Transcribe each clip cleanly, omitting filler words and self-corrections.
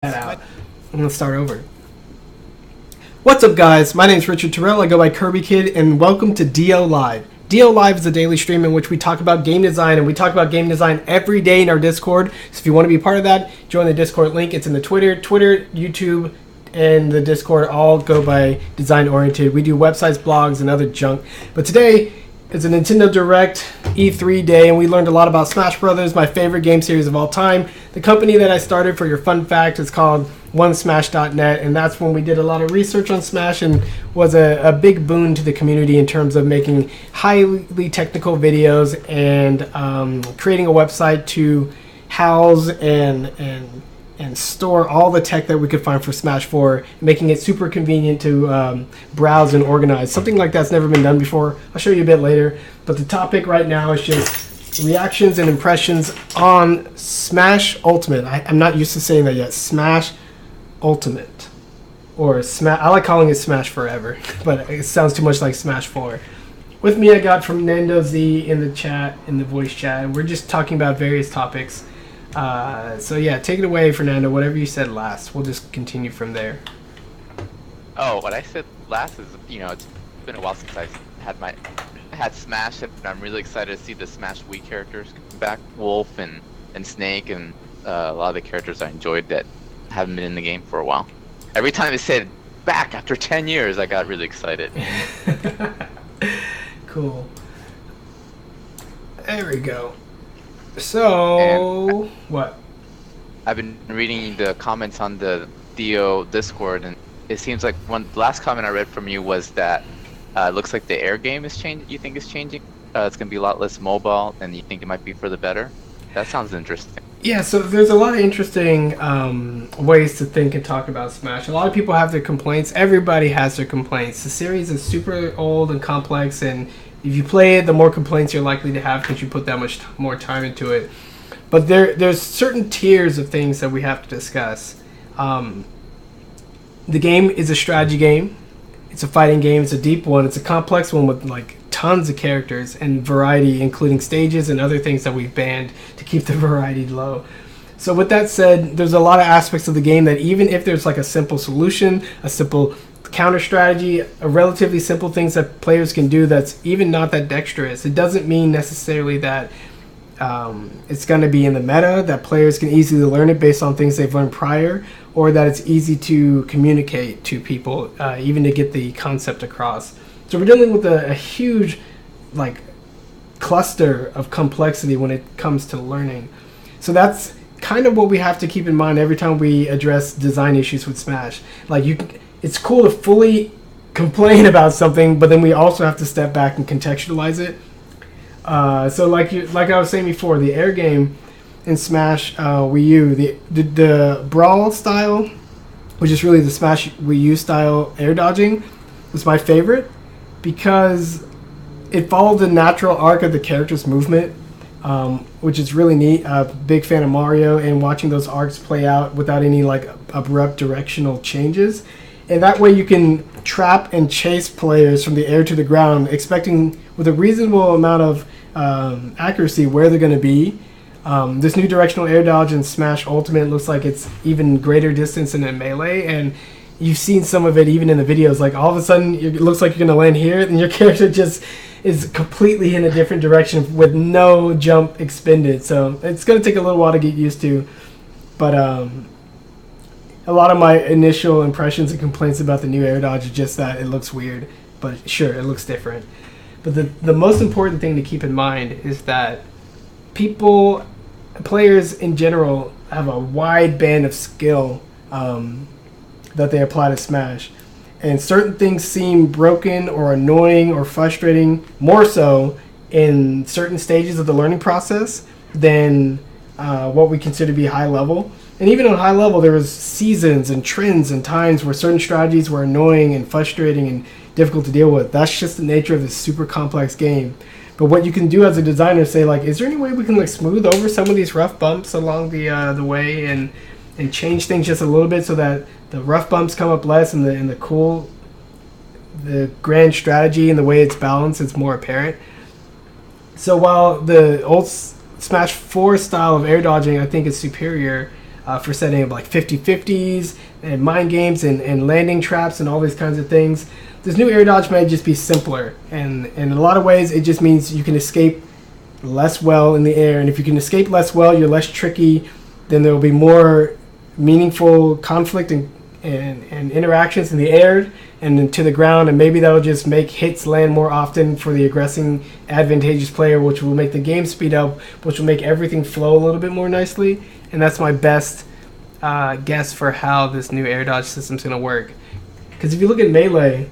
that out. I'm going to start over. What's up, guys? My name is Richard Terrell. I go by Kirby Kid, and welcome to DO Live. DO Live is a daily stream in which we talk about game design, and we talk about game design every day in our Discord. So if you want to be a part of that, join the Discord link. It's in the Twitter, YouTube, and the Discord all go by design oriented. We do websites, blogs, and other junk. But today it's a Nintendo Direct E3 day, and we learned a lot about Smash Brothers, my favorite game series of all time. The company that I started, for your fun fact, is called OneSmash.net, and that's when we did a lot of research on Smash and was a big boon to the community in terms of making highly technical videos and creating a website to house and store all the tech that we could find for Smash 4, making it super convenient to browse and organize. Something like that's never been done before. I'll show you a bit later. But the topic right now is just reactions and impressions on Smash Ultimate. I'm not used to saying that yet. Smash Ultimate. Or Smash. I like calling it Smash Forever, but it sounds too much like Smash 4. With me, I got from Nando Z in the chat, in the voice chat. We're just talking about various topics. So yeah, take it away, Fernando. Whatever you said last, we'll just continue from there. Oh, what I said last is, it's been a while since I had Smash, and I'm really excited to see the Smash Wii characters come back, Wolf and Snake, and a lot of the characters I enjoyed that haven't been in the game for a while. Every time they said back after 10 years, I got really excited. Cool. There we go. So, what? I've been reading the comments on the DO Discord, and it seems like the last comment I read from you was that it looks like the air game is changing. You think is changing? It's going to be a lot less mobile, and you think it might be for the better? That sounds interesting. Yeah, so there's a lot of interesting ways to think and talk about Smash. A lot of people have their complaints. Everybody has their complaints. The series is super old and complex, and if you play it, the more complaints you're likely to have because you put that much more time into it. But there's certain tiers of things that we have to discuss. The game is a strategy game. It's a fighting game. It's a deep one. It's a complex one with like tons of characters and variety, including stages and other things that we've banned to keep the variety low. So with that said, there's a lot of aspects of the game that even if there's like a simple solution, a simple counter strategy, a relatively simple things that players can do that's even not that dexterous, it doesn't mean necessarily that it's going to be in the meta, that players can easily learn it based on things they've learned prior, or that it's easy to communicate to people, even to get the concept across. So we're dealing with a huge like cluster of complexity when it comes to learning. So that's kind of what we have to keep in mind every time we address design issues with Smash. It's cool to fully complain about something, but then we also have to step back and contextualize it. So like I was saying before, the air game in Smash Wii U, the brawl style, which is really the Smash Wii U style air dodging, was my favorite because it followed the natural arc of the character's movement, which is really neat. Big fan of Mario and watching those arcs play out without any like abrupt directional changes. And that way you can trap and chase players from the air to the ground, expecting with a reasonable amount of accuracy where they're going to be. This new directional air dodge in Smash Ultimate looks like it's even greater distance than in Melee, and you've seen some of it even in the videos. Like all of a sudden it looks like you're going to land here, and your character just is completely in a different direction with no jump expended. So it's going to take a little while to get used to, but a lot of my initial impressions and complaints about the new air dodge is just that it looks weird, but sure, it looks different. But the most important thing to keep in mind is that players in general have a wide band of skill that they apply to Smash. And certain things seem broken or annoying or frustrating more so in certain stages of the learning process than what we consider to be high level. And even on high level, there was seasons and trends and times where certain strategies were annoying and frustrating and difficult to deal with. That's just the nature of this super complex game. But what you can do as a designer is say, like, is there any way we can like smooth over some of these rough bumps along the way and change things just a little bit so that the rough bumps come up less and the grand strategy and the way it's balanced is more apparent. So while the old Smash 4 style of air dodging I think is superior, for setting up like 50-50s and mind games and landing traps and all these kinds of things. This new air dodge may just be simpler, and in a lot of ways it just means you can escape less well in the air, and if you can escape less well, you're less tricky, then there will be more meaningful conflict and interactions in the air and then to the ground, and maybe that'll just make hits land more often for the aggressing advantageous player, which will make the game speed up, which will make everything flow a little bit more nicely. And that's my best guess for how this new air dodge system's going to work. Because if you look at Melee,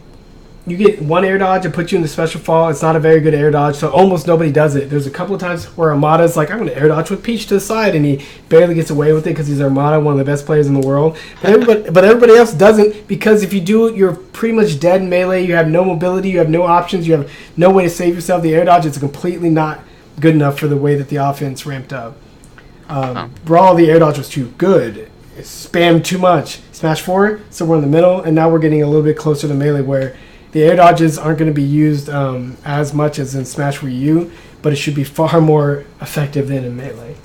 you get one air dodge and put you in the special fall. It's not a very good air dodge, so almost nobody does it. There's a couple of times where Armada's like, I'm going to air dodge with Peach to the side, and he barely gets away with it because he's Armada, one of the best players in the world. But everybody else doesn't, because if you do it, you're pretty much dead in Melee. You have no mobility, you have no options, you have no way to save yourself. The air dodge is completely not good enough for the way that the offense ramped up. Brawl, the air dodge was too good. It spammed too much. Smash 4, somewhere in the middle, and now we're getting a little bit closer to Melee where the air dodges aren't going to be used as much as in Smash Wii U, but it should be far more effective than in Melee.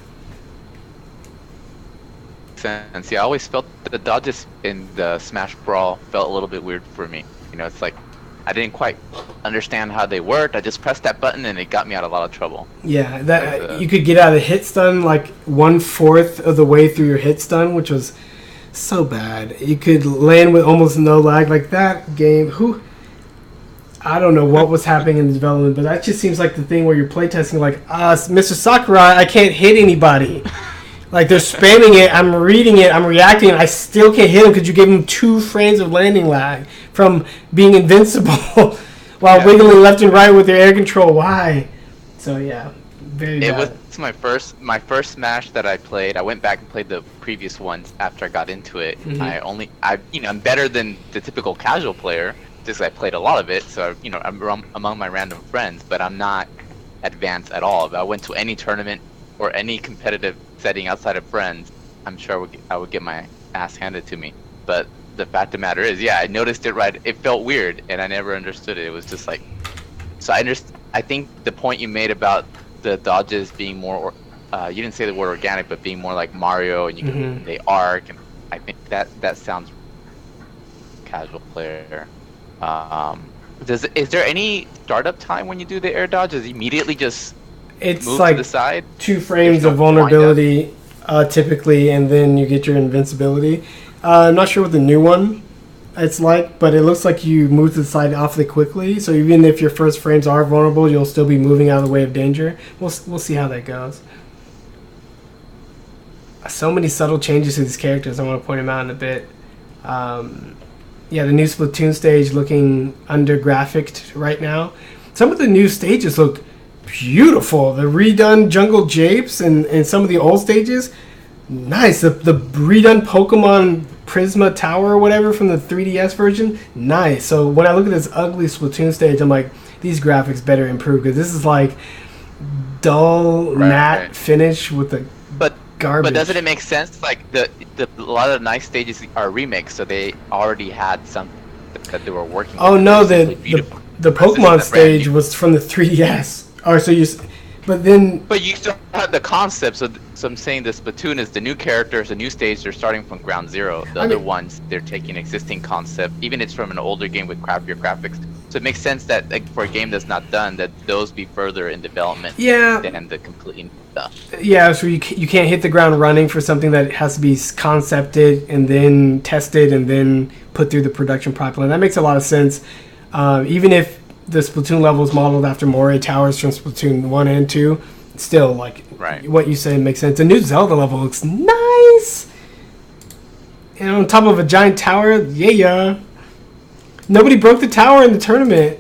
And see, I always felt the dodges in the Smash Brawl felt a little bit weird for me. You know, it's like I didn't quite understand how they worked. I just pressed that button and it got me out of a lot of trouble. Yeah, that you could get out of the hit stun like 1/4 of the way through your hit stun, which was so bad. You could land with almost no lag. Like that game, I don't know what was happening in the development, but that just seems like the thing where you're playtesting like, Mr. Sakurai, I can't hit anybody. Like, they're spamming it, I'm reading it, I'm reacting, and I still can't hit him because you gave him 2 frames of landing lag from being invincible while wiggling left and right with your air control. Why? So, yeah, very bad. It was my first Smash that I played. I went back and played the previous ones after I got into it. Mm-hmm. I'm better than the typical casual player, just I played a lot of it, so I'm among my random friends, but I'm not advanced at all. If I went to any tournament or any competitive setting outside of friends, I'm sure I would get my ass handed to me. But the fact of the matter is, I noticed it right. It felt weird, and I never understood it. It was just like, so I think the point you made about the dodges being more, you didn't say the word organic, but being more like Mario, and they arc, and I think that sounds casual player. Is there any startup time when you do the air dodge? Is it immediately just it's move like to the side? 2 frames of vulnerability typically, and then you get your invincibility. I'm not sure what the new one it's like, but it looks like you move to the side awfully quickly. So even if your first frames are vulnerable, you'll still be moving out of the way of danger. We'll see how that goes. So many subtle changes to these characters. I want to point them out in a bit. The new Splatoon stage looking under-graphicked right now. Some of the new stages look beautiful. The redone Jungle Japes and some of the old stages, nice. The redone Pokemon Prisma Tower or whatever from the 3DS version, nice. So when I look at this ugly Splatoon stage, I'm like, these graphics better improve, because this is like dull, matte finish with the garbage. But doesn't it make sense? Like a lot of the nice stages are remakes, so they already had something that they were working on. Oh no, the Pokemon stage was from the 3DS. Or so you, but you still have the concept. So I'm saying the Splatoon is the new characters, the new stage. They're starting from ground zero. The other ones, they're taking existing concept. Even it's from an older game with crappier graphics. So it makes sense that for a game that's not done, that those be further in development. Than the completely new stuff. Yeah, so you can't hit the ground running for something that has to be concepted and then tested and then put through the production pipeline. That makes a lot of sense. Even if the Splatoon level is modeled after Moray Towers from Splatoon 1 and 2, still, like, what you say makes sense. The new Zelda level looks nice! And on top of a giant tower, yeah. Nobody broke the tower in the tournament.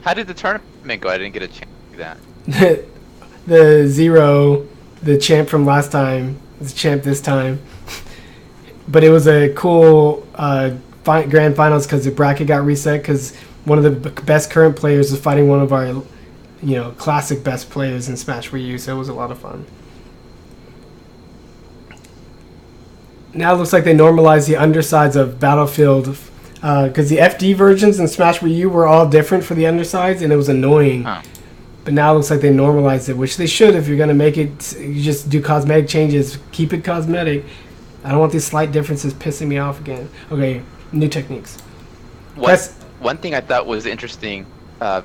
How did the tournament go? I didn't get a chance to do that. The Zero, the champ from last time, is the champ this time. But it was a cool grand finals because the bracket got reset because one of the best current players was fighting one of our classic best players in Smash Wii U, so it was a lot of fun. Now it looks like they normalized the undersides of Battlefield because the FD versions in Smash Wii U were all different for the undersides, and it was annoying. But now it looks like they normalized it, which they should. If you're going to make it, you just do cosmetic changes. Keep it cosmetic. I don't want these slight differences pissing me off again. Okay, new techniques. One thing I thought was interesting,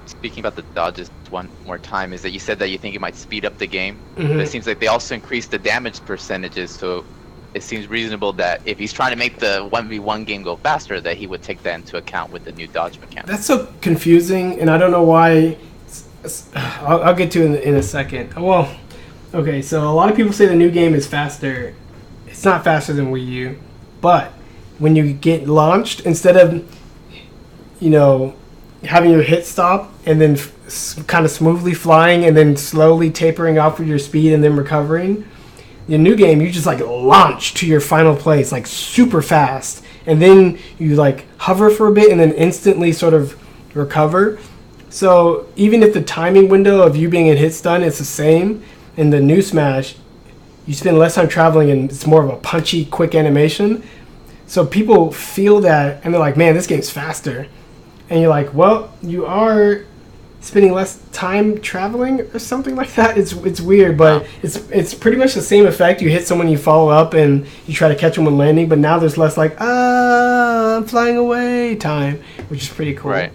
speaking about the dodges one more time, is that you said that you think it might speed up the game. Mm-hmm. But it seems like they also increased the damage percentages, so it seems reasonable that if he's trying to make the 1v1 game go faster, that he would take that into account with the new dodge mechanic. That's so confusing, and I don't know why. I'll get to it in a second. Well, okay, so a lot of people say the new game is faster. It's not faster than Wii U, but when you get launched, instead of, you know, having your hit stop and then kind of smoothly flying and then slowly tapering off with your speed and then recovering, the new game, you just like launch to your final place like super fast, and then you like hover for a bit and then instantly sort of recover. So even if the timing window of you being in hit stun is the same in the new Smash, you spend less time traveling and it's more of a punchy, quick animation. So people feel that and they're like, man, this game's faster. And you're like, well, you are spending less time traveling or something like that. It's weird, but it's pretty much the same effect. You hit someone, you follow up, and you try to catch them when landing, but now there's less like, I'm flying away time, which is pretty cool. Right.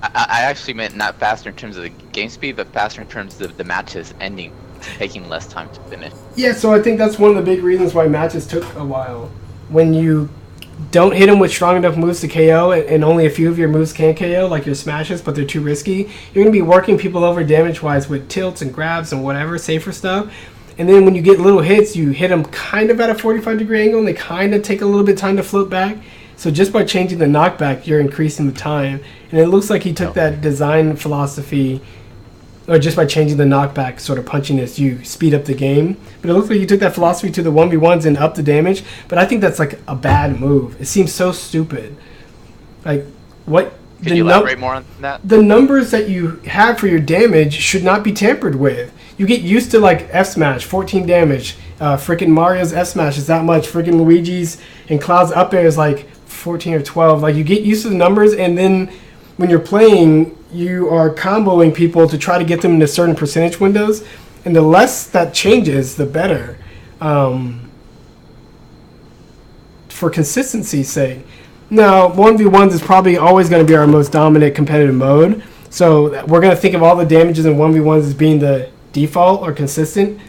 I actually meant not faster in terms of the game speed, but faster in terms of the matches ending, taking less time to finish. Yeah, so I think that's one of the big reasons why matches took a while. When you don't hit them with strong enough moves to KO, and only a few of your moves can KO, like your smashes, but they're too risky, you're going to be working people over damage-wise with tilts and grabs and whatever, safer stuff. And then when you get little hits, you hit them kind of at a 45-degree angle, and they kind of take a little bit of time to float back. So just by changing the knockback, you're increasing the time. And it looks like he took that design philosophy, or just by changing the knockback sort of punchiness, you speed up the game. But it looks like you took that philosophy to the 1v1s and up the damage. But I think that's like a bad move. It seems so stupid. Like, what? Could you elaborate more on that? The numbers that you have for your damage should not be tampered with. You get used to like F Smash, 14 damage. Freaking Mario's F Smash is that much. Freaking Luigi's and Cloud's up there is like 14 or 12. Like, you get used to the numbers, and then when you're playing, you are comboing people to try to get them into certain percentage windows, and the less that changes, the better. For consistency's sake. Now, 1v1s is probably always going to be our most dominant competitive mode, so we're going to think of all the damages in 1v1s as being the default or consistent.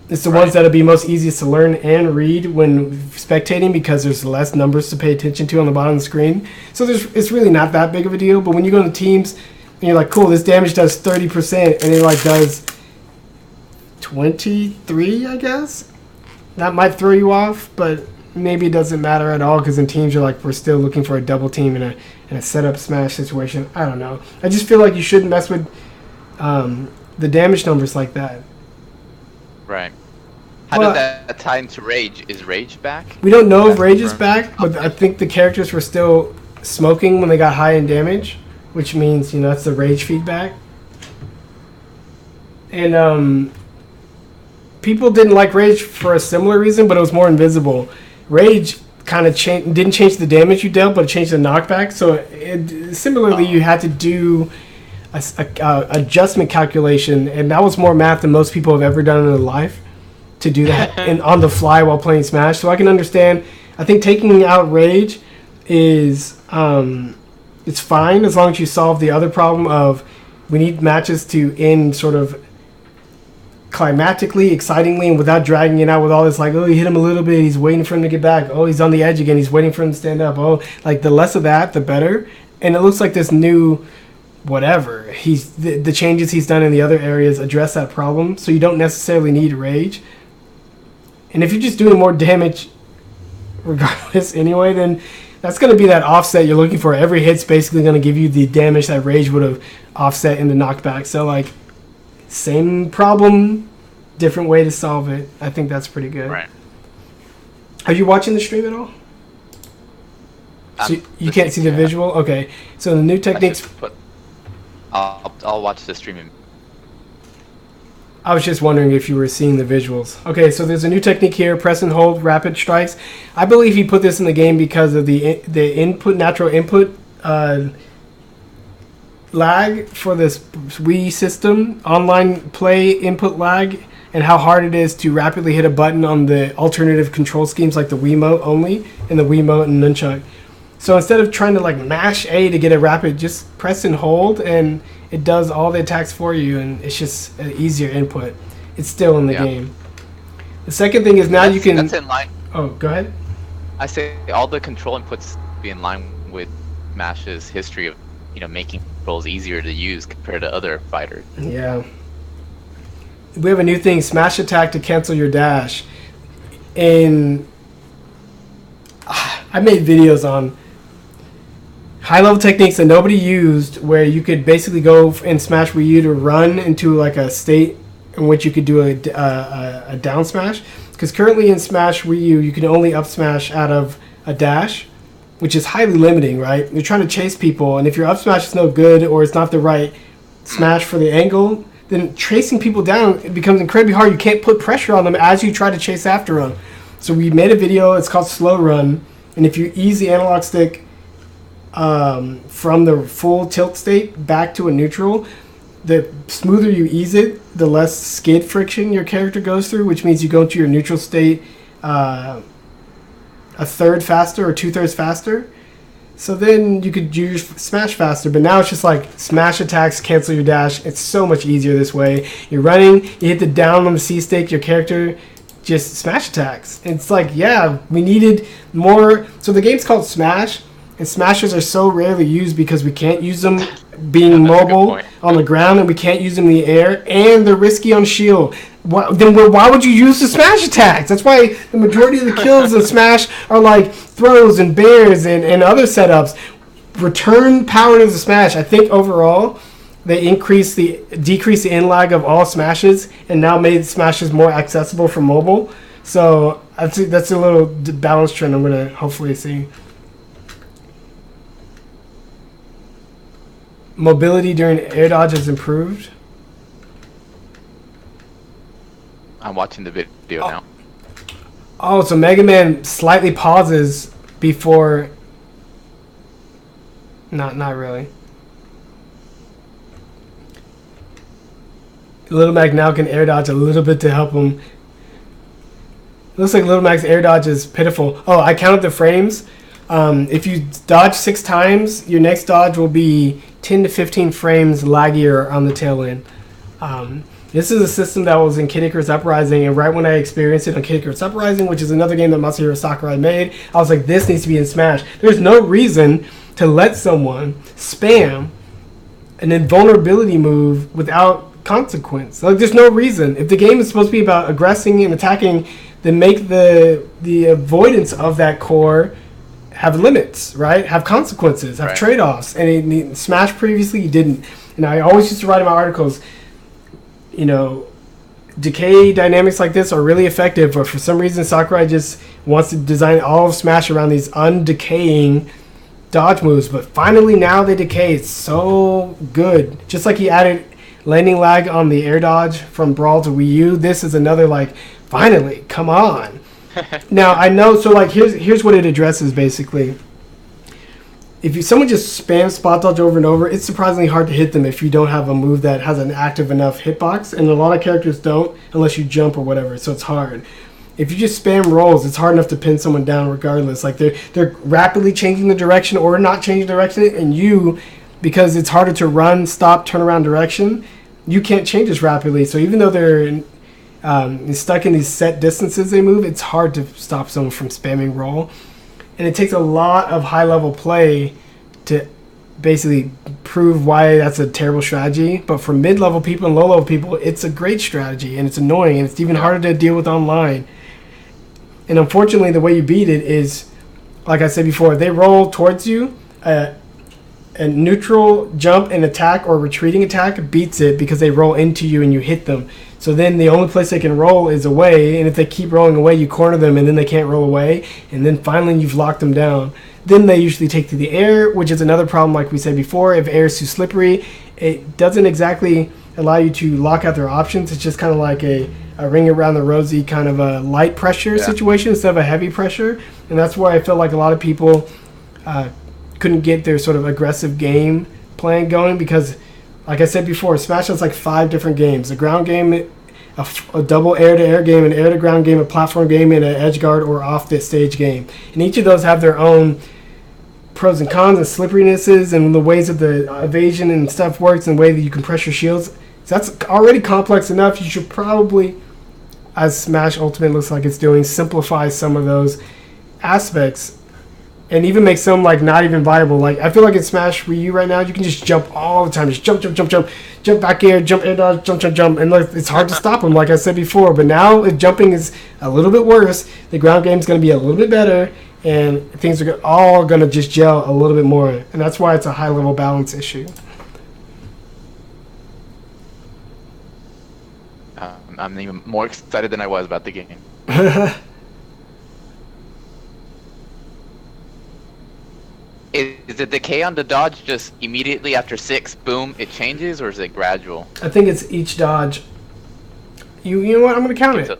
It's the ones that'll be most easiest to learn and read when spectating, because there's less numbers to pay attention to on the bottom of the screen. So it's really not that big of a deal. But when you go into teams and you're like, cool, this damage does 30%, and it like does 23, I guess, that might throw you off. But maybe it doesn't matter at all, because in teams you're like, we're still looking for a double team in a setup smash situation. I don't know. I just feel like you shouldn't mess with the damage numbers like that. Right. How does that tie into Rage? Is Rage back? We don't know if Rage is back, but I think the characters were still smoking when they got high in damage, which means, you know, that's the Rage feedback. And people didn't like Rage for a similar reason, but it was more invisible. Rage kind of didn't change the damage you dealt, but it changed the knockback. So similarly, you had to do a adjustment calculation, and that was more math than most people have ever done in their life, to do that and on the fly while playing Smash. So I can understand. I think taking out Rage is it's fine as long as you solve the other problem of we need matches to end sort of climactically, excitingly, and without dragging it out with all this like, oh, he hit him a little bit, he's waiting for him to get back, oh, he's on the edge again, he's waiting for him to stand up, oh, like the less of that, the better. And it looks like this new whatever the changes he's done in the other areas address that problem, so you don't necessarily need Rage. And if you're just doing more damage regardless anyway, then that's going to be that offset you're looking for. Every hit's basically going to give you the damage that Rage would have offset in the knockback. So like, same problem, different way to solve it. I think that's pretty good. Right. Are you watching the stream at all? So you can't see the visual? Okay. So the new techniques... I'll watch the stream. I was just wondering if you were seeing the visuals. Okay, so there's a new technique here, press and hold rapid strikes. I believe he put this in the game because of the natural input lag for this Wii system, online play input lag, and how hard it is to rapidly hit a button on the alternative control schemes like the Wiimote only and the Wiimote and Nunchuck. So instead of trying to like mash A to get a rapid, just press and hold, and it does all the attacks for you, and it's just an easier input. It's still in the game. The second thing is now you can... That's in line. Oh, go ahead. I say all the control inputs be in line with Smash's history of, making controls easier to use compared to other fighters. Yeah. We have a new thing, smash attack to cancel your dash. And I made videos on high-level techniques that nobody used, where you could basically go in Smash Wii U to run into like a state in which you could do a down smash. Because currently in Smash Wii U, you can only up smash out of a dash, which is highly limiting, right? You're trying to chase people, and if your up smash is no good or it's not the right smash for the angle, then chasing people down, it becomes incredibly hard. You can't put pressure on them as you try to chase after them. So we made a video, it's called Slow Run, and if you ease the analog stick from the full tilt state back to a neutral, the smoother you ease it, the less skid friction your character goes through, which means you go into your neutral state a third faster or 2/3 faster. So then you could use smash faster, but now it's just like smash attacks, cancel your dash. It's so much easier this way. You're running, you hit the down on the C stick, your character just smash attacks. It's like, yeah, we needed more. So the game's called Smash, and smashers are so rarely used because we can't use them being mobile on the ground, and we can't use them in the air, and they're risky on shield. Why would you use the smash attacks? That's why the majority of the kills in Smash are like throws and bears and other setups. Return power to the Smash. I think overall they decrease the in lag of all Smashes, and now made Smashes more accessible for mobile. So that's a little balance trend I'm going to hopefully see. Mobility during air dodge has improved. I'm watching the video now. Oh, so Mega Man slightly pauses before... Not really. Little Mac now can air dodge a little bit to help him. Looks like Little Mac's air dodge is pitiful. Oh, I counted the frames. If you dodge 6 times, your next dodge will be 10 to 15 frames laggier on the tail end. This is a system that was in Kid Icarus Uprising, and right when I experienced it on Kid Icarus Uprising, which is another game that Masahiro Sakurai made, I was like, this needs to be in Smash. There's no reason to let someone spam an invulnerability move without consequence. Like, there's no reason. If the game is supposed to be about aggressing and attacking, then make the avoidance of that core have limits, right? Have consequences, have trade-offs. And in Smash previously, you didn't. And I always used to write in my articles, decay dynamics like this are really effective, but for some reason Sakurai just wants to design all of Smash around these undecaying dodge moves. But finally now they decay. It's so good. Just like he added landing lag on the air dodge from Brawl to Wii U, this is another finally, come on. Now I know, so here's what it addresses basically. If someone just spams spot dodge over and over, it's surprisingly hard to hit them if you don't have a move that has an active enough hitbox, and a lot of characters don't unless you jump or whatever, so it's hard. If you just spam rolls, it's hard enough to pin someone down regardless. They're rapidly changing the direction or not changing direction, and because it's harder to run, stop, turn around direction, you can't change as rapidly. So even though they're stuck in these set distances they move, it's hard to stop someone from spamming roll. And it takes a lot of high-level play to basically prove why that's a terrible strategy. But for mid-level people and low-level people, it's a great strategy, and it's annoying, and it's even harder to deal with online. And unfortunately, the way you beat it is, like I said before, they roll towards you. A neutral jump and attack or retreating attack beats it because they roll into you and you hit them. So then the only place they can roll is away, and if they keep rolling away, you corner them, and then they can't roll away, and then finally you've locked them down. Then they usually take to the air, which is another problem, like we said before. If air is too slippery, it doesn't exactly allow you to lock out their options. It's just kind of like a ring around the rosy kind of a light pressure situation instead of a heavy pressure, and that's why I feel like a lot of people couldn't get their sort of aggressive game plan going because, like I said before, Smash has like 5 different games: a ground game, a double air-to-air game, an air-to-ground game, a platform game, and an edge guard or off-the-stage game. And each of those have their own pros and cons and slipperinesses and the ways that the evasion and stuff works and the way that you can press your shields. So that's already complex enough. You should probably, as Smash Ultimate looks like it's doing, simplify some of those aspects and even make some like not even viable. Like I feel like in Smash Wii U right now, you can just jump all the time, just jump back air, jump air dodge, jump, and like, it's hard to stop them, like I said before. But now if jumping is a little bit worse, the ground game's going to be a little bit better, and things are all going to just gel a little bit more, and that's why it's a high level balance issue. I'm even more excited than I was about the game. Is the decay on the dodge just immediately after 6, boom, it changes, or is it gradual? I think it's each dodge. You know what? I'm going to count it.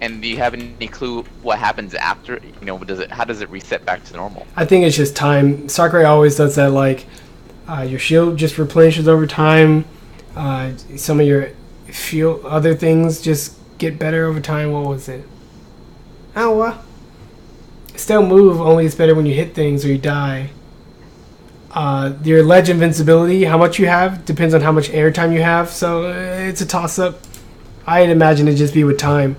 And do you have any clue what happens after? You know, how does it reset back to normal? I think it's just time. Sakurai always does that. Like your shield just replenishes over time. Some of your other things just get better over time. What was it? Oh, still move only is better when you hit things or you die. Your ledge invincibility, how much you have, depends on how much airtime you have. So it's a toss-up. I'd imagine it'd just be with time.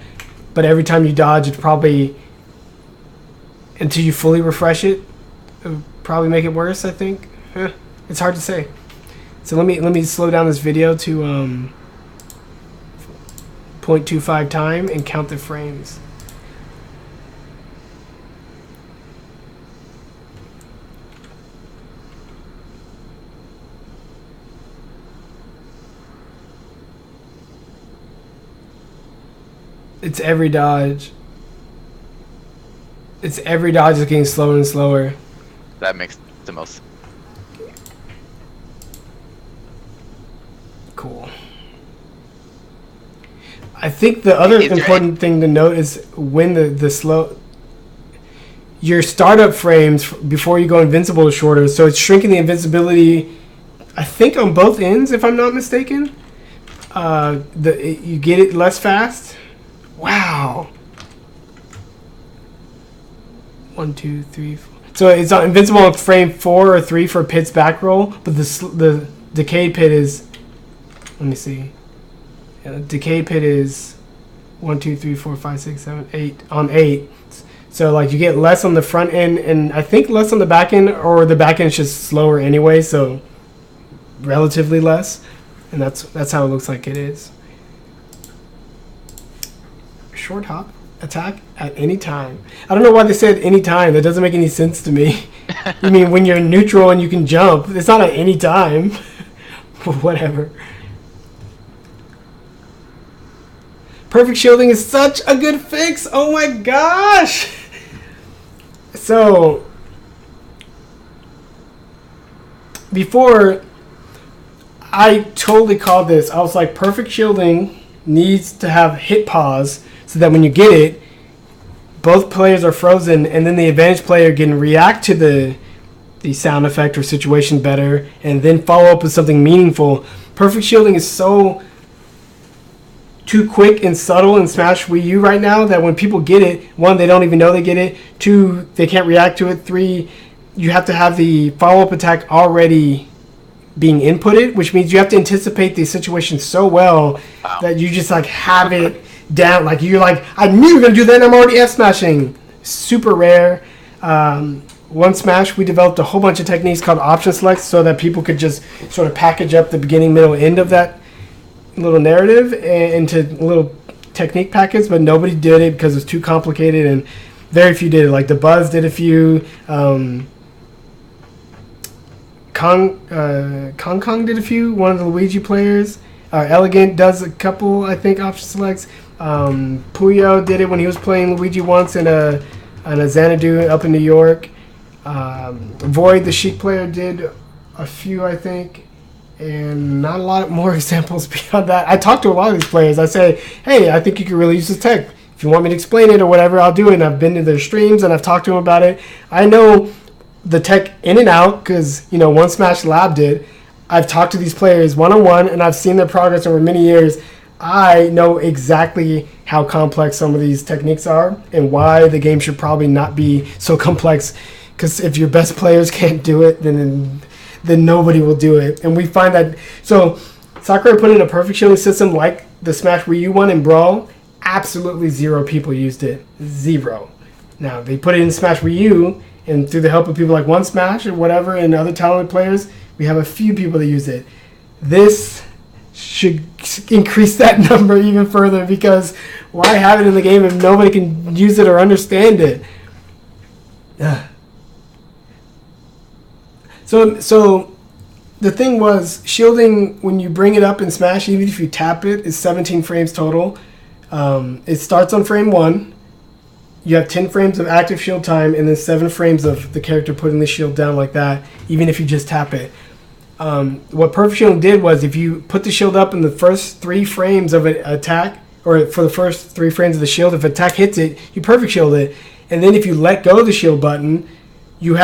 But every time you dodge, it's probably, until you fully refresh it, would probably make it worse, I think. It's hard to say. So let me slow down this video to 0.25 time and count the frames. It's every dodge. It's every dodge is getting slower and slower. That makes the most. Cool. I think the other important thing to note is when the slow... Your startup frames before you go invincible is shorter, so it's shrinking the invincibility, I think, on both ends, if I'm not mistaken. You get it less fast. Wow. 1, 2, 3, 4. So it's invincible on frame 4 or 3 for Pit's back roll, but the decayed Pit is. Let me see. Decayed Pit is 1, 2, 3, 4, 5, 6, 7, 8 on 8. So like you get less on the front end, and I think less on the back end, or the back end is just slower anyway. So relatively less, and that's how it looks like it is. Short hop attack at any time. I don't know why they said any time. That doesn't make any sense to me. You mean when you're neutral and you can jump? It's not at any time. Whatever. Perfect shielding is such a good fix. Oh my gosh. So before, I totally called this. I was like, perfect shielding needs to have hit pause, so that when you get it, both players are frozen, and then the advantage player can react to the sound effect or situation better, and then follow up with something meaningful. Perfect shielding is so too quick and subtle in Smash Wii U right now that when people get it, 1, they don't even know they get it. 2, they can't react to it. 3, you have to have the follow-up attack already being inputted, which means you have to anticipate the situation so well that you just like have it down. Like you're like, I knew you were gonna do that, and I'm already F smashing. Super rare. One Smash, we developed a whole bunch of techniques called option select, so that people could just sort of package up the beginning, middle, end of that little narrative into little technique packets. But nobody did it because it was too complicated, and very few did it. Like the Buzz did a few. Kong did a few. One of the Luigi players. Elegant does a couple, I think, option selects. Puyo did it when he was playing Luigi once in a Xanadu up in New York. Void, the Sheik player, did a few, I think, and not a lot more examples beyond that. I talked to a lot of these players. I say, hey, I think you could really use this tech. If you want me to explain it or whatever, I'll do it. And I've been to their streams and I've talked to them about it. I know the tech in and out because, One Smash Lab did. I've talked to these players one-on-one, and I've seen their progress over many years. I know exactly how complex some of these techniques are and why the game should probably not be so complex, because if your best players can't do it, then nobody will do it. And we find that... So, Sakurai put in a perfect shielding system like the Smash Wii U one in Brawl. Absolutely zero people used it. Zero. Now, they put it in Smash Wii U, and through the help of people like One Smash or whatever and other talented players, we have a few people that use it. This should increase that number even further, because why have it in the game if nobody can use it or understand it? So the thing was, shielding, when you bring it up in Smash, even if you tap it, is 17 frames total. It starts on frame 1. You have 10 frames of active shield time, and then 7 frames of the character putting the shield down like that, even if you just tap it. What Perfect Shielding did was, if you put the shield up in the first 3 frames of an attack, or for the first 3 frames of the shield, if attack hits it, you Perfect Shield it. And then if you let go of the shield button, you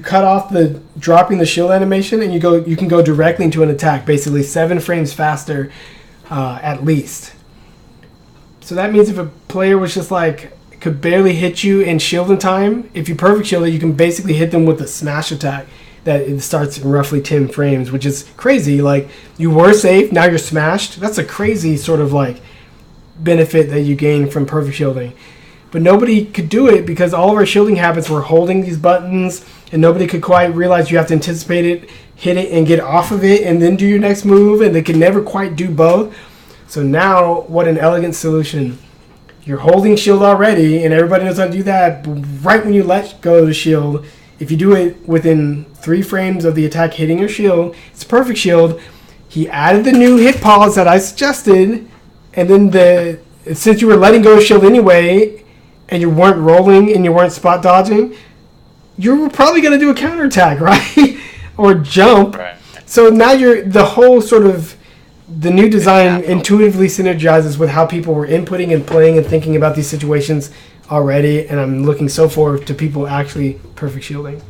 cut off the dropping the shield animation, and you can go directly into an attack, basically 7 frames faster at least. So that means if a player was just could barely hit you in shield in time, if you Perfect Shield it, you can basically hit them with a smash attack that it starts in roughly 10 frames, which is crazy. You were safe, now you're smashed. That's a crazy sort of benefit that you gain from Perfect Shielding. But nobody could do it because all of our shielding habits were holding these buttons, and nobody could quite realize you have to anticipate it, hit it, and get off of it, and then do your next move, and they could never quite do both. So now, what an elegant solution. You're holding shield already, and everybody knows how to do that. But right when you let go of the shield, if you do it within 3 frames of the attack hitting your shield, it's Perfect Shield. He added the new hit pause that I suggested, and then since you were letting go of shield anyway, and you weren't rolling and you weren't spot dodging, you were probably going to do a counterattack, right? Or jump. Right. So now the whole sort of... The new design intuitively synergizes with how people were inputting and playing and thinking about these situations already, and I'm looking so forward to people actually Perfect Shielding.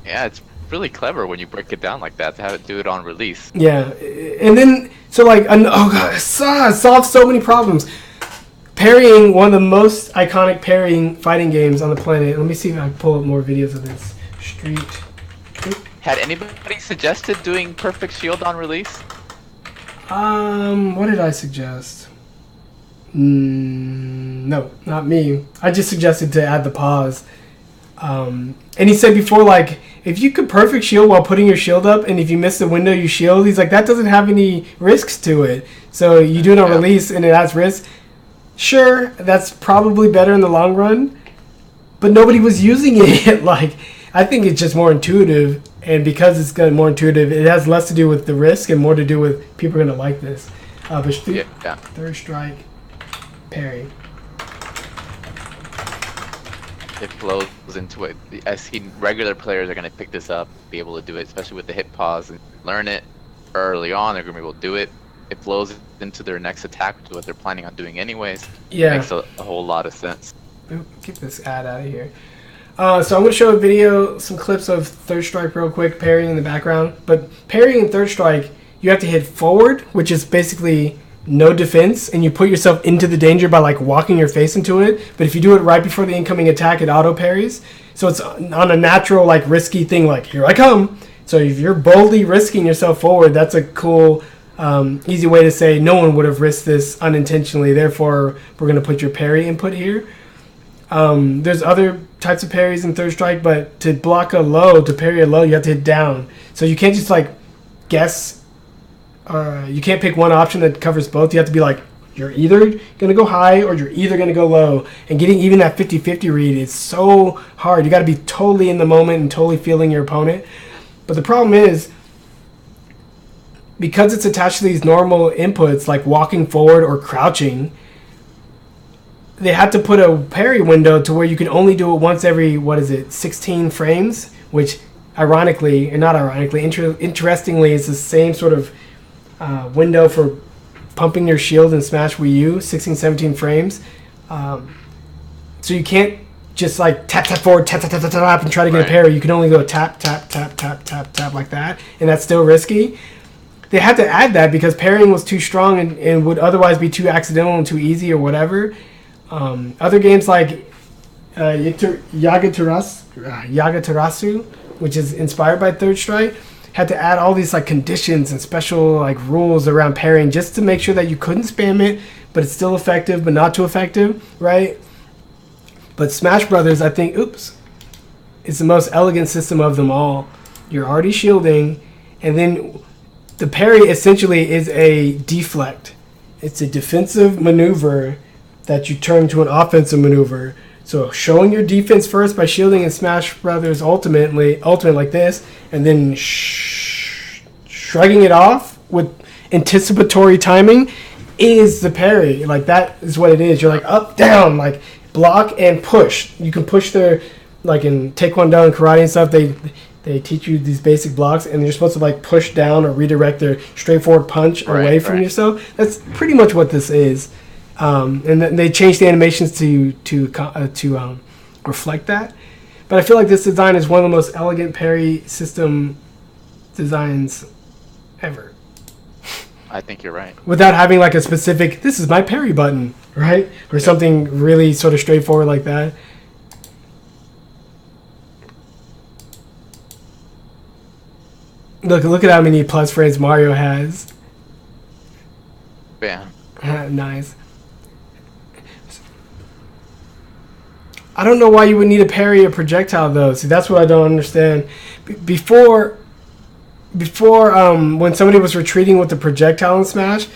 Yeah, it's really clever when you break it down like that, to have it do it on release. Yeah, and then, it solves so many problems. Parrying, one of the most iconic parrying fighting games on the planet. Let me see if I can pull up more videos of this. Had anybody suggested doing Perfect Shield on release? What did I suggest? No, not me. I just suggested to add the pause. And he said before, if you could Perfect Shield while putting your shield up, and if you miss the window, you shield. He's like, that doesn't have any risks to it. So you do it on release, and it adds risk. Sure, that's probably better in the long run, but nobody was using it. I think it's just more intuitive. And because it's more intuitive, it has less to do with the risk and more to do with people are going to like this. Third strike, parry. It flows into it. I see regular players are going to pick this up, be able to do it, especially with the hit pause, and learn it early on. They're going to be able to do it. It flows into their next attack, which is what they're planning on doing anyways. Yeah. It makes a whole lot of sense. Get this ad out of here. So I'm going to show a video, some clips of Third Strike real quick, parrying in the background. But parrying in Third Strike, you have to hit forward, which is basically no defense, and you put yourself into the danger by walking your face into it. But if you do it right before the incoming attack, it auto parries. So it's on a natural, risky thing, here I come. So if you're boldly risking yourself forward, that's a cool, easy way to say no one would have risked this unintentionally. Therefore, we're going to put your parry input here. There's other types of parries in Third Strike, but to block a low, to parry a low, you have to hit down. So you can't just guess. You can't pick one option that covers both. You have to be you're either going to go high or you're either going to go low. And getting even that 50-50 read is so hard. You got to be totally in the moment and totally feeling your opponent. But the problem is, because it's attached to these normal inputs like walking forward or crouching, they had to put a parry window to where you can only do it once every, 16 frames, which ironically, or not ironically, interestingly, is the same sort of window for pumping your shield in Smash Wii U, 16, 17 frames. So you can't just like tap forward, tap and try to get a parry. You can only go tap like that, and that's still risky. They had to add that because parrying was too strong and would otherwise be too accidental and too easy or whatever. Other games like Yagatarasu, which is inspired by Third Strike, had to add all these like conditions and special like rules around parrying just to make sure that you couldn't spam it, but it's still effective, but not too effective, right? But Smash Brothers, I think, is the most elegant system of them all. You're already shielding, and then the parry essentially is a deflect. It's a defensive maneuver that you turn to an offensive maneuver. So showing your defense first by shielding in Smash Brothers Ultimate like this, and then shrugging it off with anticipatory timing is the parry. Like, that is what it is. You're like up, down, like block and push. You can push their, like in Taekwondo and karate and stuff, they teach you these basic blocks, and you're supposed to like push down or redirect their straightforward punch away from yourself. That's pretty much what this is. And then they changed the animations to reflect that. But I feel like this design is one of the most elegant parry system designs ever. I think you're right. Without having like a specific, this is my parry button, right? Or something really sort of straightforward like that. Look at how many plus frames Mario has. Yeah. Nice. I don't know why you would need to parry a projectile though. See, that's what I don't understand. Before, when somebody was retreating with the projectile in Smash,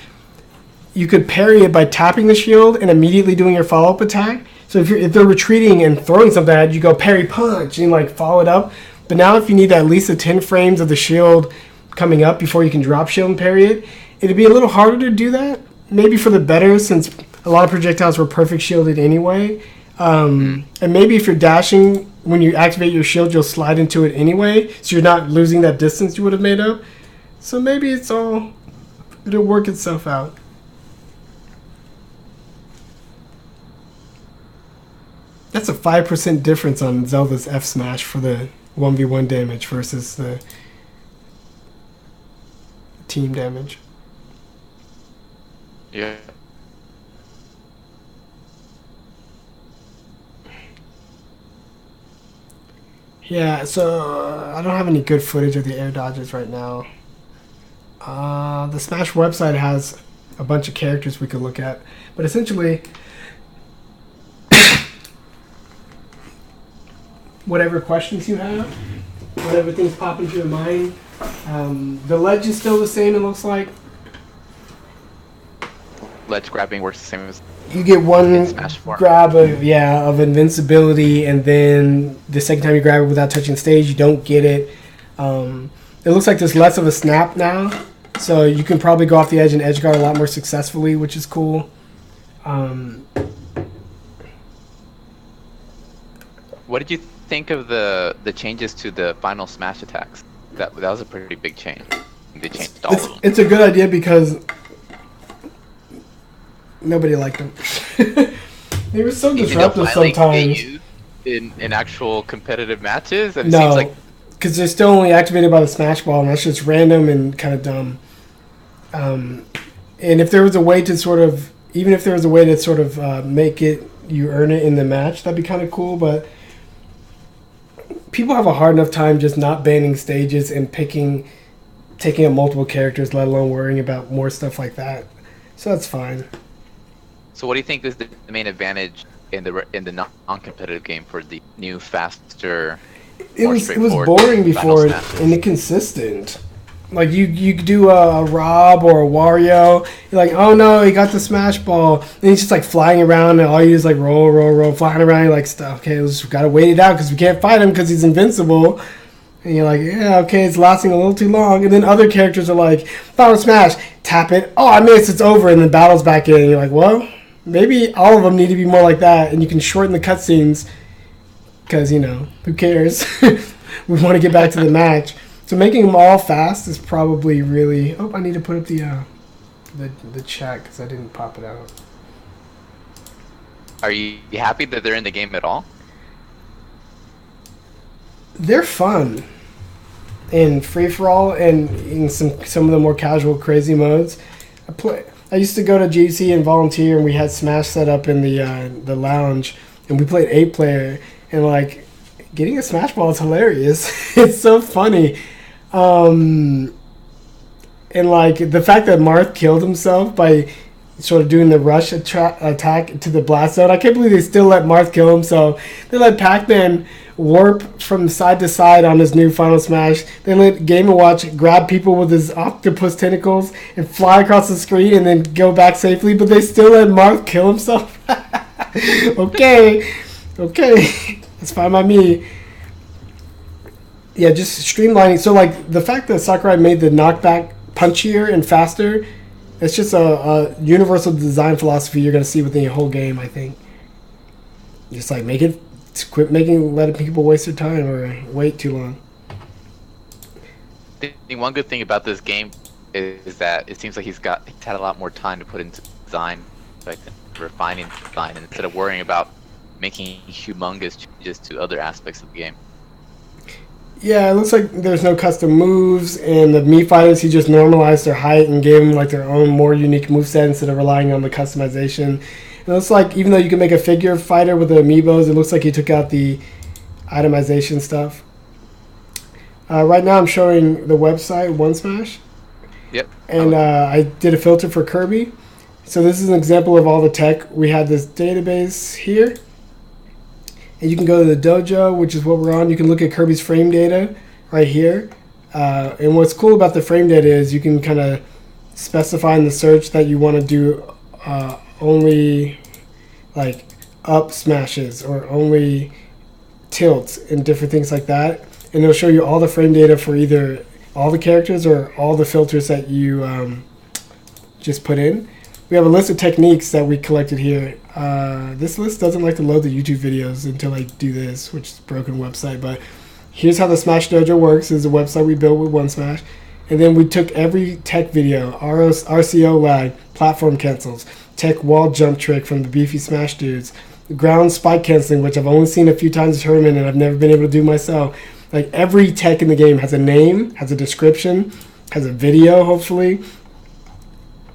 you could parry it by tapping the shield and immediately doing your follow-up attack. So if they're retreating and throwing something at you, you go parry punch and like follow it up. But now if you need at least 10 frames of the shield coming up before you can drop shield and parry it, it'd be a little harder to do that. Maybe for the better, since a lot of projectiles were perfect shielded anyway. And maybe if you're dashing, when you activate your shield, you'll slide into it anyway, so you're not losing that distance you would have made up. So maybe it'll work itself out. That's a 5% difference on Zelda's F Smash for the 1v1 damage versus the team damage. Yeah. Yeah, so I don't have any good footage of the air dodges right now. The Smash website has a bunch of characters we could look at, but essentially, whatever questions you have, whatever things pop into your mind, the ledge is still the same, it looks like. Ledge grabbing works the same as you get one grab of invincibility, and then the second time you grab it without touching the stage, you don't get it. It looks like there's less of a snap now, so you can probably go off the edge and edge guard a lot more successfully, which is cool. What did you think of the changes to the final Smash attacks? That was a pretty big change. They changed all of them. It's a good idea because nobody liked them. They were so disruptive sometimes. In actual competitive matches? And no, it seems like because they're still only activated by the Smash Ball, and that's just random and kind of dumb. And if there was a way to make it, you earn it in the match, that'd be kind of cool, but people have a hard enough time just not banning stages and taking up multiple characters, let alone worrying about more stuff like that. So that's fine. So what do you think is the main advantage in the non-competitive game for the new, faster, it was boring before and inconsistent. Like you do a Rob or a Wario, you're like, oh no, he got the Smash Ball, and he's just like flying around, and all you do is like roll, flying around. You're like, okay, we gotta wait it out because we can't fight him because he's invincible. And you're like, yeah, okay, it's lasting a little too long. And then other characters are like, Final Smash, tap it, oh I missed, it's over, and then battle's back in. And you're like, well, maybe all of them need to be more like that, and you can shorten the cutscenes because, who cares? We want to get back to the match. So making them all fast is probably really... Oh, I need to put up the chat because I didn't pop it out. Are you happy that they're in the game at all? they're fun in free for all and in some of the more casual, crazy modes. I used to go to GC and volunteer, and we had Smash set up in the lounge, and we played 8-player, and like getting a Smash Ball is hilarious. It's so funny. And like the fact that Marth killed himself by sort of doing the rush attack to the blast zone. I can't believe they still let Marth kill himself. They let Pac-Man warp from side to side on his new Final Smash. They let Game & Watch grab people with his octopus tentacles and fly across the screen and then go back safely, but they still let Marth kill himself. Okay. That's fine by me. Yeah, just streamlining. So like the fact that Sakurai made the knockback punchier and faster, it's just a universal design philosophy you're going to see within your whole game, I think. Just like quit letting people waste their time or wait too long. I think one good thing about this game is that it seems like he's had a lot more time to put into design, like refining design, instead of worrying about making humongous changes to other aspects of the game. Yeah, it looks like there's no custom moves, and the Mii fighters, he just normalized their height and gave them like their own more unique moveset instead of relying on the customization. And it looks like even though you can make a figure fighter with the amiibos, it looks like he took out the itemization stuff. Right now I'm showing the website, One Smash. Yep. And I did a filter for Kirby. So this is an example of all the tech. We had this database here. And you can go to the dojo, which is what we're on. You can look at Kirby's frame data right here. And what's cool about the frame data is you can kind of specify in the search that you want to do only like up smashes or only tilts and different things like that. And it'll show you all the frame data for either all the characters or all the filters that you just put in. We have a list of techniques that we collected here. This list doesn't like to load the YouTube videos until I do this, which is a broken website. But here's how the Smash Dojo works. It's a website we built with One Smash. And then we took every tech video, RCO lag, platform cancels, tech wall jump trick from the Beefy Smash dudes, ground spike canceling, which I've only seen a few times in tournament and I've never been able to do myself. Like every tech in the game has a name, has a description, has a video, hopefully,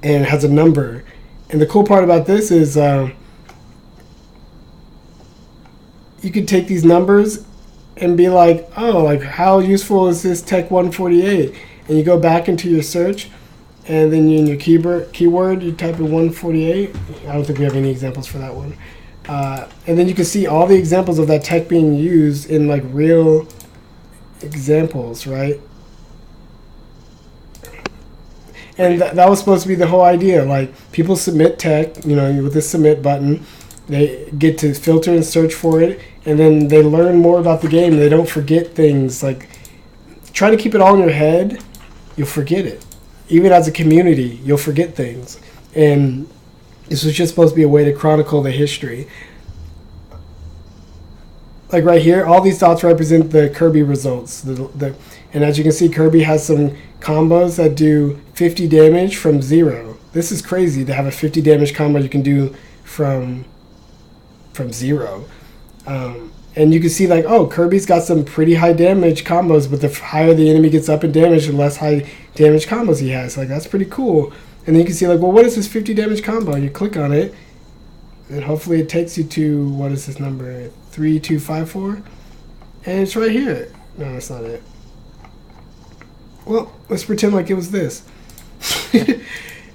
and it has a number. And the cool part about this is you could take these numbers and be like, oh, like how useful is this Tech 148? And you go back into your search, and then in your keyword, you type in 148. I don't think we have any examples for that one. And then you can see all the examples of that tech being used in like real examples, right? And that was supposed to be the whole idea. Like, people submit tech, with this submit button. They get to filter and search for it, and then they learn more about the game. They don't forget things. Like, try to keep it all in your head, you'll forget it. Even as a community, you'll forget things. And this was just supposed to be a way to chronicle the history. Like right here, all these dots represent the Kirby results. And as you can see, Kirby has some combos that do 50 damage from 0. This is crazy to have a 50 damage combo you can do from 0. And you can see like, oh, Kirby's got some pretty high damage combos, but the higher the enemy gets up in damage, the less high damage combos he has. Like, that's pretty cool. And then you can see like, well, what is this 50 damage combo? And you click on it, and hopefully it takes you to, what is this number? 3254? And it's right here. No, that's not it. Well, let's pretend like it was this.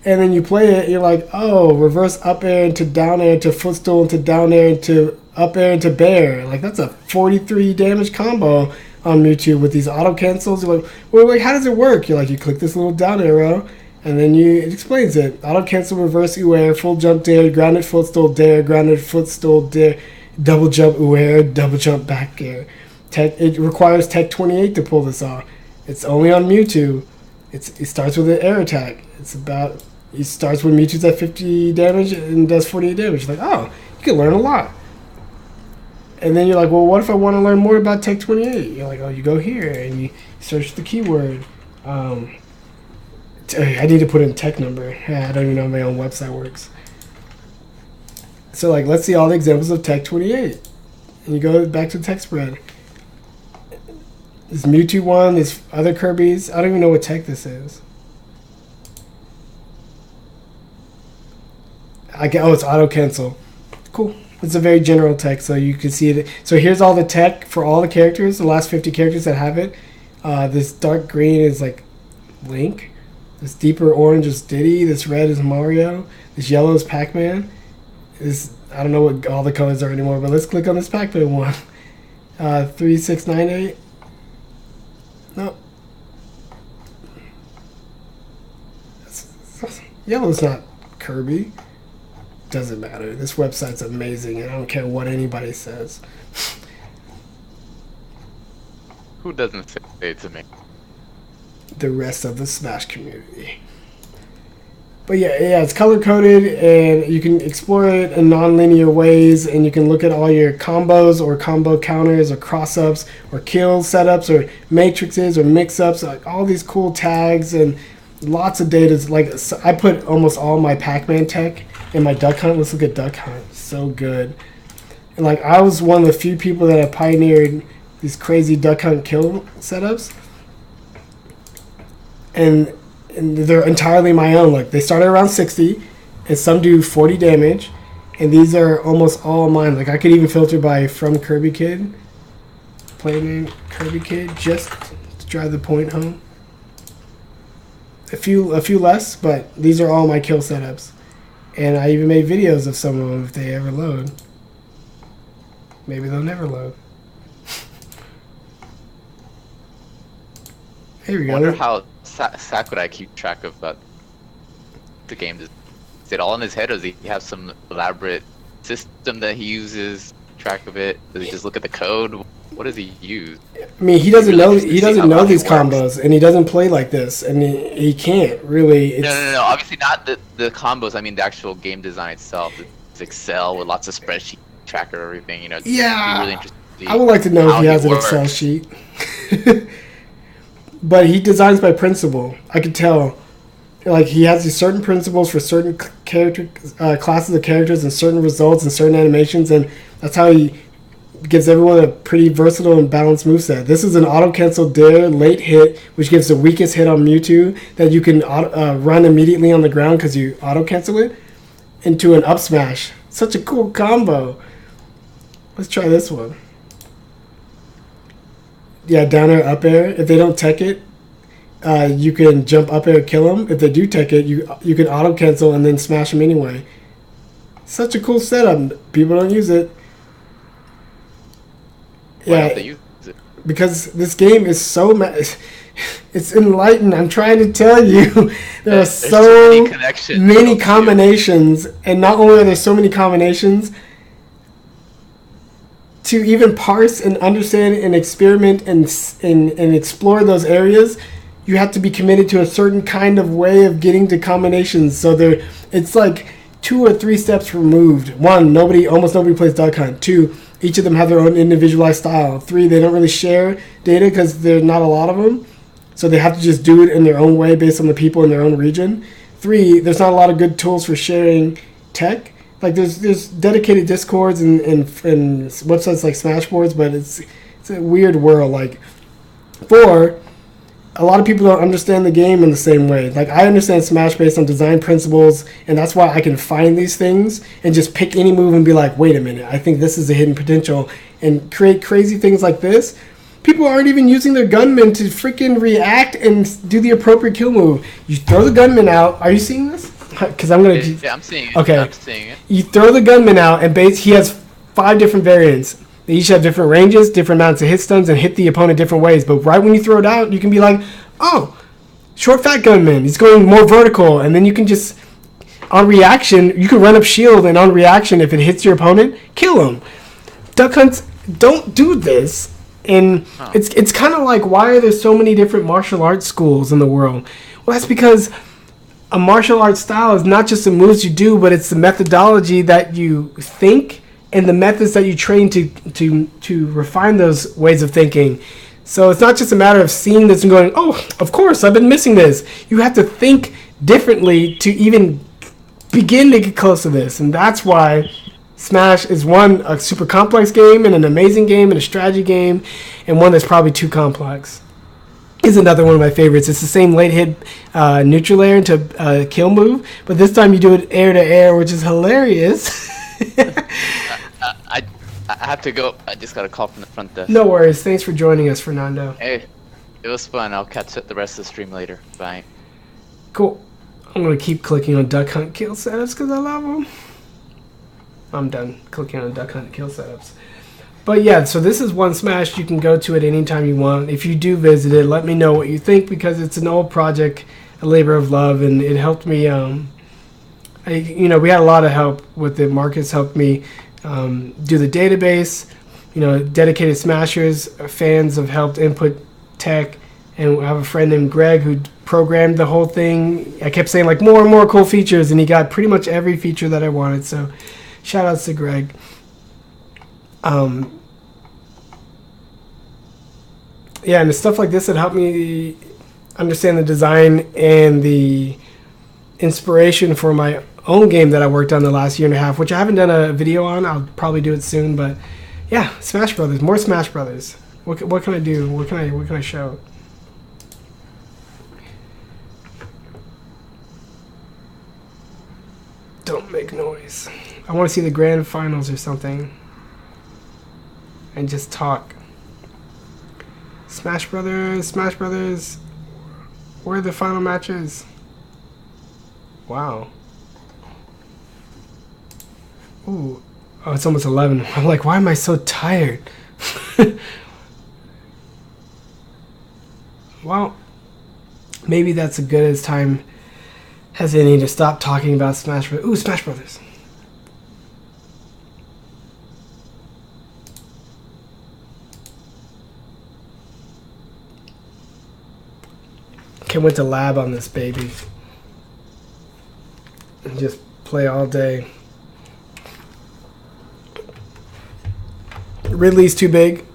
And then you play it, you're like, oh, reverse up air into down air into footstool into down air into up air into bear. Like, that's a 43 damage combo on Mewtwo with these auto cancels. You're like, well, like, how does it work? You're like, you click this little down arrow, and then it explains it. Auto cancel, reverse U-air, full jump dare, grounded footstool dare, grounded footstool dare, double jump U-air, double jump back air. It requires Tech 28 to pull this off. It's only on Mewtwo. It starts with an air attack. It starts when Mewtwo's at 50 damage and does 48 damage. Like, oh, you can learn a lot. And then you're like, well, what if I want to learn more about Tech 28? You're like, oh, you go here and you search the keyword. I need to put in tech number. I don't even know how my own website works. So, like, let's see all the examples of Tech 28. And you go back to tech spread. This Mewtwo one, this other Kirby's. I don't even know what tech this is. It's auto cancel. Cool. It's a very general tech, so you can see it. So here's all the tech for all the characters, the last 50 characters that have it. This dark green is like Link. This deeper orange is Diddy. This red is Mario. This yellow is Pac-Man. I don't know what all the colors are anymore, but let's click on this Pac-Man one. 3698. No. Yellow's not Kirby. Doesn't matter. This website's amazing, and I don't care what anybody says. Who doesn't say it to me? The rest of the Smash community. But yeah, it's color-coded, and you can explore it in non-linear ways, and you can look at all your combos or combo counters or cross-ups or kill setups or matrixes or mix-ups, like all these cool tags and lots of data. Like, I put almost all my Pac-Man tech in my Duck Hunt. Let's look at Duck Hunt. So good. And like, I was one of the few people that have pioneered these crazy Duck Hunt kill setups. And they're entirely my own. Like, they start at around 60, and some do 40 damage, and these are almost all mine. Like, I could even filter by from Kirby Kid, play name Kirby Kid, just to drive the point home. A few less, but these are all my kill setups, and I even made videos of some of them if they ever load. Maybe they'll never load. Here we go. I wonder how Sakurai keep track of the game. Is it all in his head, or does he have some elaborate system that he uses track of it? Does he just look at the code? What does he use? I mean, he doesn't know these combos, and he doesn't play like this, and he can't really. No. Obviously not the combos. I mean the actual game design itself. It's Excel with lots of spreadsheet tracker everything. It's really interesting to see. I would like to know if he has an Excel sheet. But he designs by principle. I could tell. Like, he has these certain principles for certain classes of characters and certain results and certain animations, and that's how he gives everyone a pretty versatile and balanced moveset. This is an auto-cancel dare late hit, which gives the weakest hit on Mewtwo that you can run immediately on the ground because you auto-cancel it into an up smash. Such a cool combo. Let's try this one. Yeah, down air, up air. If they don't tech it, you can jump up air, kill them. If they do tech it, you can auto cancel and then smash them anyway. Such a cool setup. People don't use it. Why don't they use it? Because this game is so it's enlightened. I'm trying to tell you, there are so many combinations, and not only are there so many combinations, to even parse and understand and experiment and explore those areas, you have to be committed to a certain kind of way of getting to combinations. So it's like 2 or 3 steps removed. 1, almost nobody plays Duck Hunt. 2, each of them have their own individualized style. 3, they don't really share data because there's not a lot of them. So they have to just do it in their own way based on the people in their own region. 3, there's not a lot of good tools for sharing tech. Like, there's dedicated Discords and websites like Smashboards, but it's a weird world. Like, 4, a lot of people don't understand the game in the same way. Like, I understand Smash based on design principles, and that's why I can find these things and just pick any move and be like, wait a minute, I think this is a hidden potential, and create crazy things like this. People aren't even using their gunman to freaking react and do the appropriate kill move. You throw the gunman out. Are you seeing this? Because I'm gonna. Yeah, I'm seeing it. Okay. I'm seeing it. You throw the gunman out, and he has 5 different variants. They each have different ranges, different amounts of hit stuns, and hit the opponent different ways. But right when you throw it out, you can be like, "Oh, short fat gunman. He's going more vertical," and then you can just, on reaction, you can run up shield, and on reaction, if it hits your opponent, kill him. Duck Hunts don't do this, and it's kind of like, why are there so many different martial arts schools in the world? Well, that's because a martial arts style is not just the moves you do, but it's the methodology that you think and the methods that you train to refine those ways of thinking. So it's not just a matter of seeing this and going, oh, of course, I've been missing this. You have to think differently to even begin to get close to this. And that's why Smash is one, a super complex game and an amazing game and a strategy game, and one that's probably too complex. Is another one of my favorites. It's the same late hit neutral air into kill move, but this time you do it air to air, which is hilarious. I have to go. I just got a call from the front desk. No worries. Thanks for joining us, Fernando. Hey, it was fun. I'll catch the rest of the stream later. Bye. Cool. I'm going to keep clicking on duck hunt kill setups because I love them. I'm done clicking on duck hunt kill setups. But yeah, so this is one Smash. You can go to it anytime you want. If you do visit it, let me know what you think, because it's an old project, a labor of love, and it helped me. We had a lot of help with it. Marcus helped me do the database. Dedicated Smashers, fans have helped input tech, and I have a friend named Greg who programmed the whole thing. I kept saying like more and more cool features, and he got pretty much every feature that I wanted. So shout outs to Greg. And the stuff like this that helped me understand the design and the inspiration for my own game that I worked on the last year and a half, which I haven't done a video on. I'll probably do it soon, but yeah, Smash Brothers, more Smash Brothers. What can I do? What can I show? Don't make noise. I want to see the grand finals or something. And just talk. Smash Brothers. Where are the final matches? Wow. Ooh. Oh, it's almost 11. I'm like, why am I so tired? Well, maybe that's as good as time as any to stop talking about Smash Brothers. Ooh, Smash Brothers. Can't wait to lab on this baby and just play all day. Ridley's too big.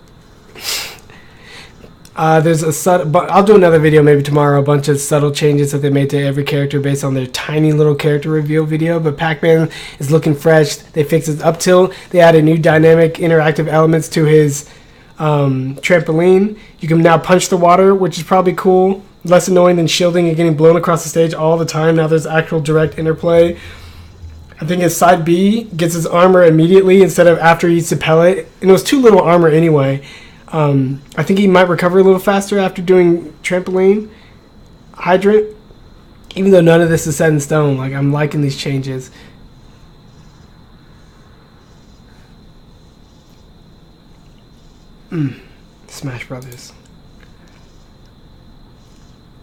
There's a subtle, but I'll do another video maybe tomorrow. A bunch of subtle changes that they made to every character based on their tiny little character reveal video. But Pac-Man is looking fresh. They fixed his up tilt. They added new dynamic interactive elements to his trampoline. You can now punch the water, which is probably cool. Less annoying than shielding and getting blown across the stage all the time. Now there's actual direct interplay. I think his side B gets his armor immediately instead of after he eats the pellet. And it was too little armor anyway. I think he might recover a little faster after doing trampoline. Hydrant. Even though none of this is set in stone. Like, I'm liking these changes. Smash Brothers.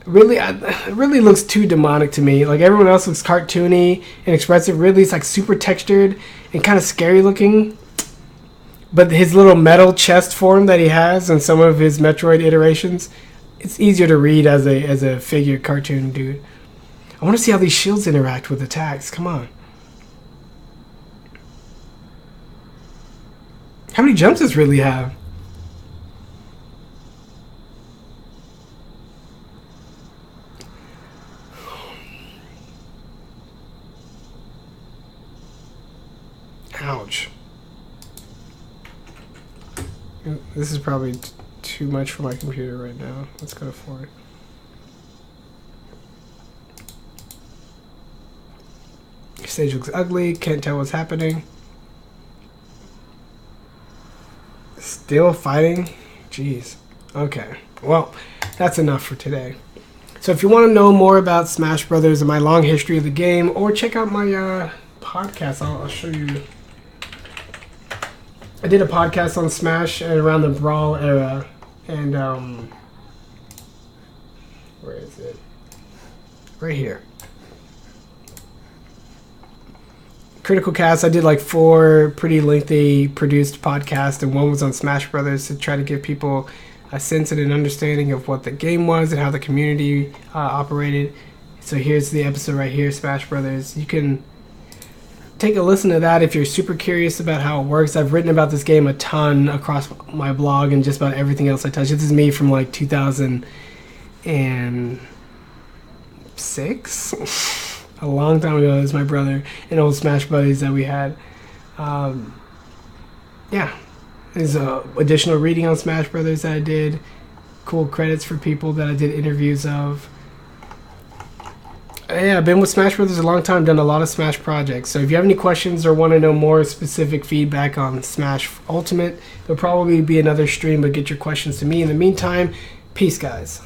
Really, it really looks too demonic to me. Like, everyone else looks cartoony and expressive. Ridley's like super textured and kind of scary looking. But his little metal chest form that he has in some of his Metroid iterations, it's easier to read as a figure cartoon dude. I want to see how these shields interact with attacks. Come on. How many jumps does Ridley have? Ouch. This is probably too much for my computer right now. Let's go to 4. Stage looks ugly. Can't tell what's happening. Still fighting? Jeez. Okay. Well, that's enough for today. So if you want to know more about Smash Brothers and my long history of the game, or check out my podcast, I'll show you. I did a podcast on Smash around the Brawl era, and where is it? Right here. Critical Cast. I did like 4 pretty lengthy produced podcasts, and one was on Smash Brothers to try to give people a sense and an understanding of what the game was and how the community operated. So here's the episode right here, Smash Brothers. You can take a listen to that if you're super curious about how it works. I've written about this game a ton across my blog and just about everything else I touch. This is me from like 2006. A long time ago. It was my brother and old Smash buddies that we had. Yeah, there's additional reading on Smash Brothers that I did. Cool credits for people that I did interviews of. Yeah, I've been with Smash Brothers a long time, done a lot of Smash projects. So if you have any questions or want to know more specific feedback on Smash Ultimate, there'll probably be another stream, but get your questions to me. In the meantime, peace, guys.